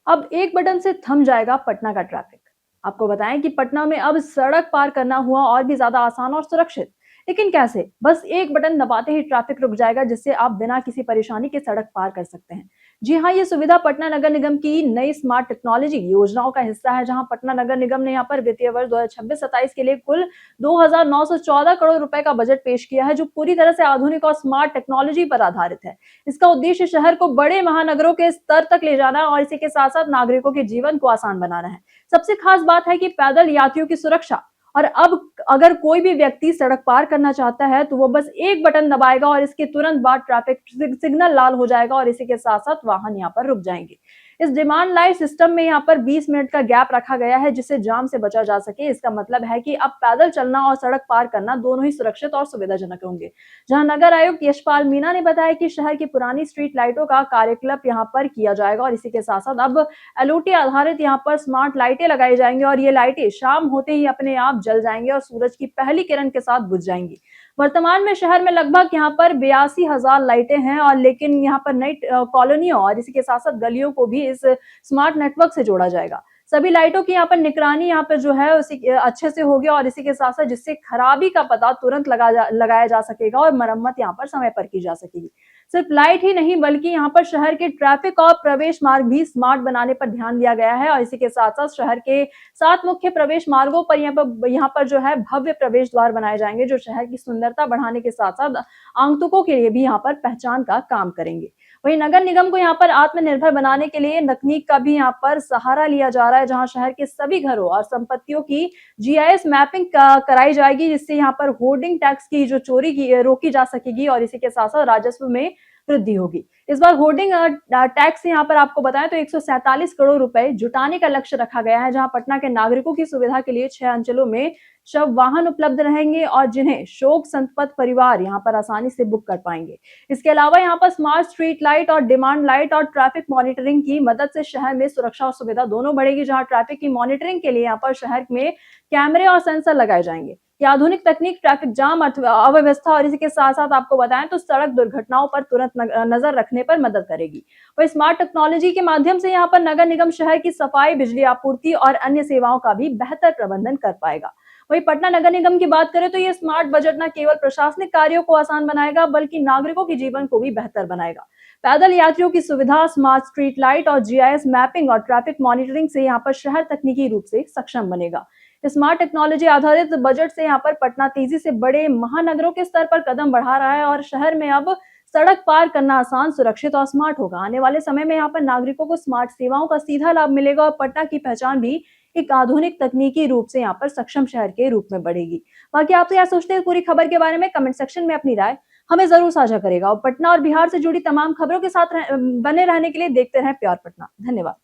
अब एक बटन से थम जाएगा पटना का ट्रैफिक। आपको बताएं कि पटना में अब सड़क पार करना हुआ और भी ज्यादा आसान और सुरक्षित। लेकिन कैसे? बस एक बटन दबाते ही ट्रैफिक रुक जाएगा, जिससे आप बिना किसी परेशानी के सड़क पार कर सकते हैं। जी हाँ, ये सुविधा पटना नगर निगम की नई स्मार्ट टेक्नोलॉजी योजनाओं का हिस्सा है, जहां पटना नगर निगम ने यहाँ पर वित्तीय वर्ष 2026-27 के लिए कुल 2,914 करोड़ रुपए का बजट पेश किया है, जो पूरी तरह से आधुनिक और स्मार्ट टेक्नोलॉजी पर आधारित है। इसका उद्देश्य शहर को बड़े महानगरों के स्तर तक ले जाना और इसी के साथ साथ नागरिकों के जीवन को आसान बनाना है। सबसे खास बात है कि पैदल यात्रियों की सुरक्षा। और अब अगर कोई भी व्यक्ति सड़क पार करना चाहता है, तो वो बस एक बटन दबाएगा और इसके तुरंत बाद ट्रैफिक सिग्नल लाल हो जाएगा और इसी के साथ साथ वाहन यहाँ पर रुक जाएंगे। इस डिमांड लाइट सिस्टम में यहाँ पर 20 मिनट का गैप रखा गया है, जिससे जाम से बचा जा सके। इसका मतलब है कि अब पैदल चलना और सड़क पार करना दोनों ही सुरक्षित और सुविधाजनक होंगे। जहां नगर आयुक्त यशपाल मीणा ने बताया कि शहर की पुरानी स्ट्रीट लाइटों का कार्यकल्प यहाँ पर किया जाएगा और इसी के साथ साथ अब एलओटी आधारित यहाँ पर स्मार्ट लाइटें लगाई जाएंगी और ये लाइटें शाम होते ही अपने आप जल जाएंगी और सूरज की पहली किरण के साथ बुझ जाएंगी। वर्तमान में शहर में लगभग यहाँ पर 82,000 लाइटें हैं, और लेकिन यहाँ पर नई कॉलोनियों और इसी के साथ साथ गलियों को भी इस स्मार्ट नेटवर्क से जोड़ा जाएगा। सभी लाइटों की यहाँ पर निगरानी यहाँ पर जो है उसी अच्छे से होगी और इसी के साथ साथ जिससे खराबी का पता तुरंत लगाया जा सकेगा और मरम्मत यहाँ पर समय पर की जा सकेगी। सिर्फ लाइट ही नहीं, बल्कि यहाँ पर शहर के ट्रैफिक और प्रवेश मार्ग भी स्मार्ट बनाने पर ध्यान दिया गया है और इसी के साथ साथ शहर के 7 मुख्य प्रवेश मार्गों पर यहाँ पर जो है भव्य प्रवेश द्वार बनाए जाएंगे, जो शहर की सुंदरता बढ़ाने के साथ साथ आगंतुकों के लिए भी यहाँ पर पहचान का काम करेंगे। वहीं नगर निगम को यहाँ पर आत्मनिर्भर बनाने के लिए तकनीक का भी यहाँ पर सहारा लिया जा रहा है, जहां शहर के सभी घरों और संपत्तियों की जीआईएस मैपिंग कराई जाएगी, जिससे यहाँ पर होर्डिंग टैक्स की जो चोरी की रोकी जा सकेगी और इसी के साथ साथ राजस्व में वृद्धि होगी। इस बार होर्डिंग टैक्स यहाँ पर आपको बताएं तो 147 करोड़ रुपए जुटाने का लक्ष्य रखा गया है, जहां पटना के नागरिकों की सुविधा के लिए 6 अंचलों में शव वाहन उपलब्ध रहेंगे और जिन्हें शोक संतप्त परिवार यहाँ पर आसानी से बुक कर पाएंगे। इसके अलावा यहाँ पर स्मार्ट स्ट्रीट लाइट और डिमांड लाइट और ट्रैफिक मॉनिटरिंग की मदद से शहर में सुरक्षा और सुविधा दोनों बढ़ेगी, जहां ट्रैफिक की मॉनिटरिंग के लिए यहाँ पर शहर में कैमरे और सेंसर लगाए जाएंगे। ये आधुनिक तकनीक ट्रैफिक जाम अव्यवस्था और इसी के साथ साथ आपको बताएं तो सड़क दुर्घटनाओं पर तुरंत नजर रखने पर मदद करेगी। वही स्मार्ट टेक्नोलॉजी के माध्यम से यहाँ पर नगर निगम शहर की सफाई, बिजली आपूर्ति और अन्य सेवाओं का भी बेहतर प्रबंधन कर पाएगा। वही पटना नगर निगम की बात करें तो ये स्मार्ट बजट न केवल प्रशासनिक कार्यों को आसान बनाएगा, बल्कि नागरिकों के जीवन को भी बेहतर बनाएगा। पैदल यात्रियों की सुविधा, स्मार्ट स्ट्रीट लाइट और जीआईएस मैपिंग और ट्रैफिक मॉनिटरिंग से यहाँ पर शहर तकनीकी रूप से सक्षम बनेगा। स्मार्ट टेक्नोलॉजी आधारित बजट से यहाँ पर पटना तेजी से बड़े महानगरों के स्तर पर कदम बढ़ा रहा है और शहर में अब सड़क पार करना आसान, सुरक्षित और स्मार्ट होगा। आने वाले समय में यहाँ पर नागरिकों को स्मार्ट सेवाओं का सीधा लाभ मिलेगा और पटना की पहचान भी एक आधुनिक तकनीकी रूप से यहाँ पर सक्षम शहर के रूप में बढ़ेगी। बाकी आप तो क्या सोचते हैं पूरी खबर के बारे में? कमेंट सेक्शन में अपनी राय हमें जरूर साझा करेगा और पटना और बिहार से जुड़ी तमाम खबरों के साथ बने रहने के लिए देखते रहें प्योर पटना। धन्यवाद।